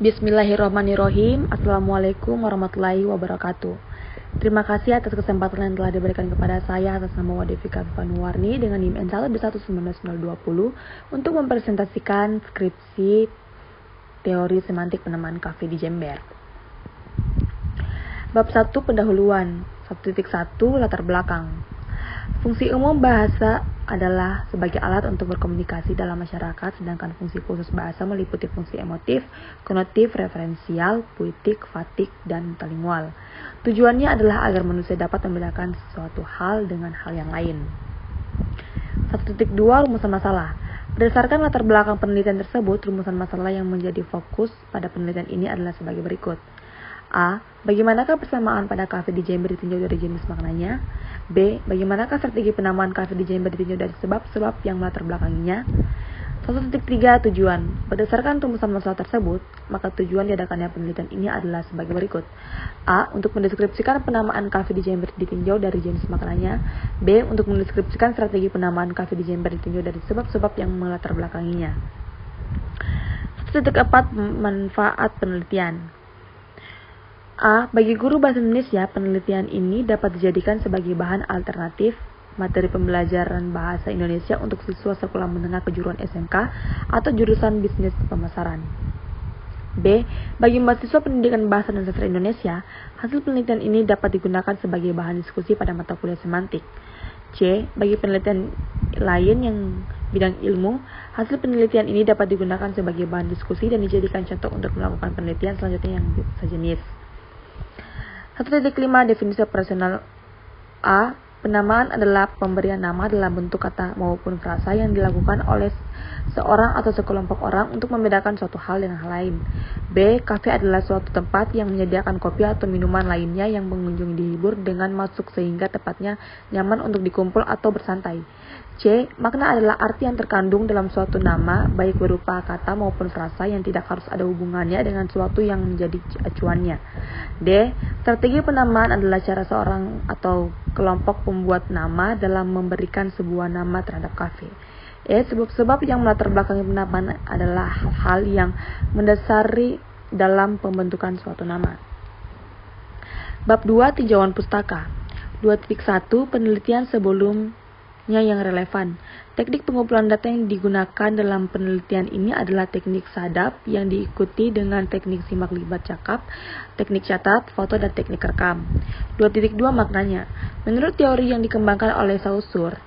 Bismillahirrahmanirrahim. Assalamualaikum warahmatullahi wabarakatuh. Terima kasih atas kesempatan yang telah diberikan kepada saya atas nama Wadifika Fanuwarni dengan NIM N1B11920 untuk mempresentasikan skripsi teori semantik penamaan kafe di Jember. Bab 1 pendahuluan. 1.1 latar belakang. Fungsi umum bahasa adalah sebagai alat untuk berkomunikasi dalam masyarakat, sedangkan fungsi khusus bahasa meliputi fungsi emotif, konotif, referensial, puitik, fatik, dan multilingual. Tujuannya adalah agar manusia dapat membedakan sesuatu hal dengan hal yang lain. 1.2 Rumusan masalah. Berdasarkan latar belakang penelitian tersebut, rumusan masalah yang menjadi fokus pada penelitian ini adalah sebagai berikut. A. Bagaimanakah persamaan pada kafe di Jember ditinjau dari jenis maknanya? B. Bagaimanakah strategi penamaan kafe di Jember ditinjau dari sebab-sebab yang melatar belakanginya? 1.3 Tujuan. Berdasarkan rumusan masalah tersebut, maka tujuan diadakannya penelitian ini adalah sebagai berikut. A. Untuk mendeskripsikan penamaan kafe di Jember ditinjau dari jenis maknanya. B. Untuk mendeskripsikan strategi penamaan kafe di Jember ditinjau dari sebab-sebab yang melatar belakanginya. 1.4 Manfaat penelitian. A. Bagi guru bahasa Indonesia, penelitian ini dapat dijadikan sebagai bahan alternatif materi pembelajaran bahasa Indonesia untuk siswa sekolah menengah kejuruan SMK atau jurusan bisnis pemasaran. B. Bagi mahasiswa pendidikan bahasa dan sastra Indonesia, hasil penelitian ini dapat digunakan sebagai bahan diskusi pada mata kuliah semantik. C. Bagi penelitian lain yang bidang ilmu, hasil penelitian ini dapat digunakan sebagai bahan diskusi dan dijadikan contoh untuk melakukan penelitian selanjutnya yang sejenis. 1.5 Definisi operasional. A. Penamaan adalah pemberian nama dalam bentuk kata maupun frasa yang dilakukan oleh seorang atau sekelompok orang untuk membedakan suatu hal dengan hal lain. B. Kafe adalah suatu tempat yang menyediakan kopi atau minuman lainnya yang pengunjung dihibur dengan masuk sehingga tempatnya nyaman untuk dikumpul atau bersantai. C. Makna adalah arti yang terkandung dalam suatu nama, baik berupa kata maupun frasa yang tidak harus ada hubungannya dengan suatu yang menjadi acuannya. D. Strategi penamaan adalah cara seorang atau kelompok pembuat nama dalam memberikan sebuah nama terhadap kafe. E. Sebab-sebab yang melatar belakangi penamaan adalah hal-hal yang mendasari dalam pembentukan suatu nama. Bab 2 Tinjauan pustaka. 2.1 Penelitian sebelumnya yang relevan. Teknik pengumpulan data yang digunakan dalam penelitian ini adalah teknik sadap yang diikuti dengan teknik simak libat cakap, teknik catat, foto, dan teknik rekam. 2.2 Maknanya. Menurut teori yang dikembangkan oleh Saussure,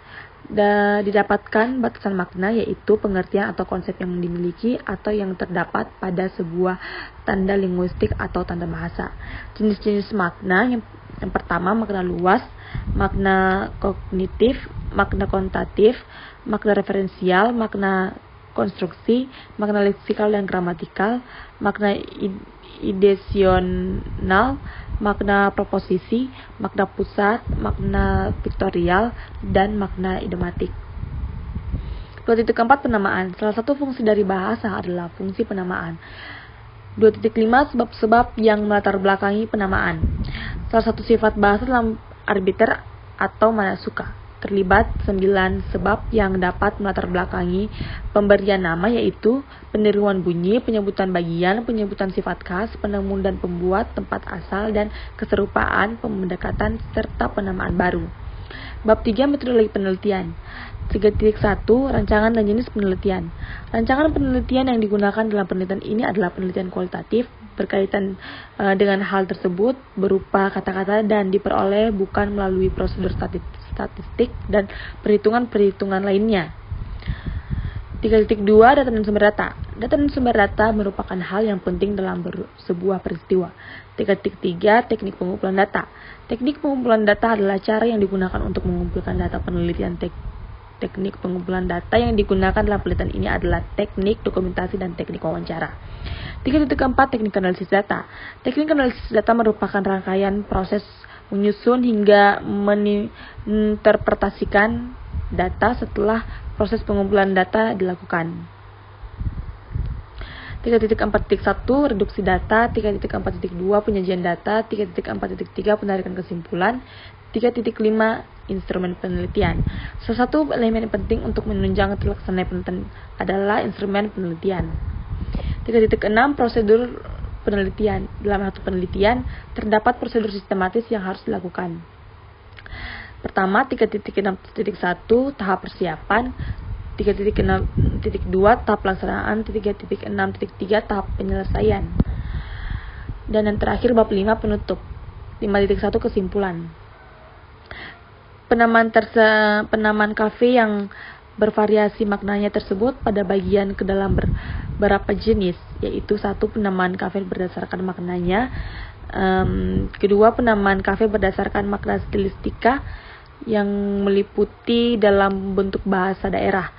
didapatkan batasan makna, yaitu pengertian atau konsep yang dimiliki atau yang terdapat pada sebuah tanda linguistik atau tanda bahasa. Jenis-jenis makna yang pertama, makna luas, makna kognitif, makna kontatif, makna referensial, makna konstruksi, makna leksikal dan gramatikal, makna ideasional, makna proposisi, makna pusat, makna piktorial, dan makna idematik. 2.4 Penamaan. Salah satu fungsi dari bahasa adalah fungsi penamaan. 2.5 Sebab-sebab yang melatar belakangi penamaan. Salah satu sifat bahasa dalam arbiter atau mana suka. Terlibat 9 sebab yang dapat melatar belakangi pemberian nama, yaitu peniruan bunyi, penyebutan bagian, penyebutan sifat khas, penemu dan pembuat, tempat asal, dan keserupaan, pendekatan, serta penamaan baru. Bab 3 Metodologi penelitian. 3.1 Rancangan dan jenis penelitian. Rancangan penelitian yang digunakan dalam penelitian ini adalah penelitian kualitatif berkaitan dengan hal tersebut berupa kata-kata dan diperoleh bukan melalui prosedur statistik dan perhitungan-perhitungan lainnya. 3.2 Data dan sumber data. Data dan sumber data merupakan hal yang penting dalam sebuah peristiwa. 3.3 Teknik pengumpulan data. Teknik pengumpulan data adalah cara yang digunakan untuk mengumpulkan data penelitian. Teknik pengumpulan data yang digunakan dalam penelitian ini adalah teknik dokumentasi dan teknik wawancara. 3.4 Teknik analisis data. Teknik analisis data merupakan rangkaian proses menyusun hingga menginterpretasikan data setelah proses pengumpulan data dilakukan. 3.4.1 Reduksi data. 3.4.2 Penyajian data. 3.4.3 Penarikan kesimpulan. 3.5 Instrumen penelitian. Salah satu elemen penting untuk menunjang terlaksananya penelitian adalah instrumen penelitian. 3.6 Prosedur penelitian. Dalam satu penelitian, terdapat prosedur sistematis yang harus dilakukan. Pertama, 3.6.1 tahap persiapan, 3.6.2 tahap pelaksanaan, 3.6.3 tahap penyelesaian. Dan yang terakhir bab 5 penutup. 5.1 kesimpulan. Penamaan kafe yang bervariasi maknanya tersebut pada bagian ke dalam beberapa jenis, yaitu 1. Penamaan kafe berdasarkan maknanya, kedua, penamaan kafe berdasarkan makna stilistika yang meliputi dalam bentuk bahasa daerah,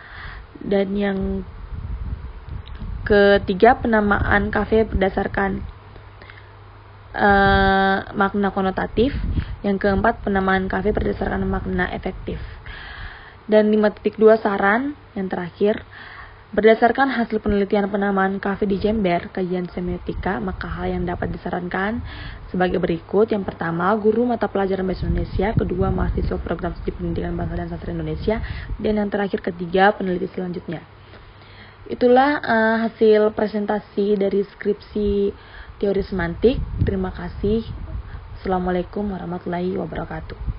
dan yang ketiga, penamaan kafe berdasarkan makna konotatif. Yang keempat, penamaan kafe berdasarkan makna efektif. Dan 5.2 saran yang terakhir, berdasarkan hasil penelitian penamaan kafe di Jember, kajian semiotika, maka hal yang dapat disarankan sebagai berikut. Yang pertama, guru mata pelajaran bahasa Indonesia. Kedua, mahasiswa program studi pendidikan bahasa dan sastra Indonesia. Dan yang terakhir, ketiga, peneliti selanjutnya. Itulah hasil presentasi dari skripsi teori semantik. Terima kasih. Assalamualaikum warahmatullahi wabarakatuh.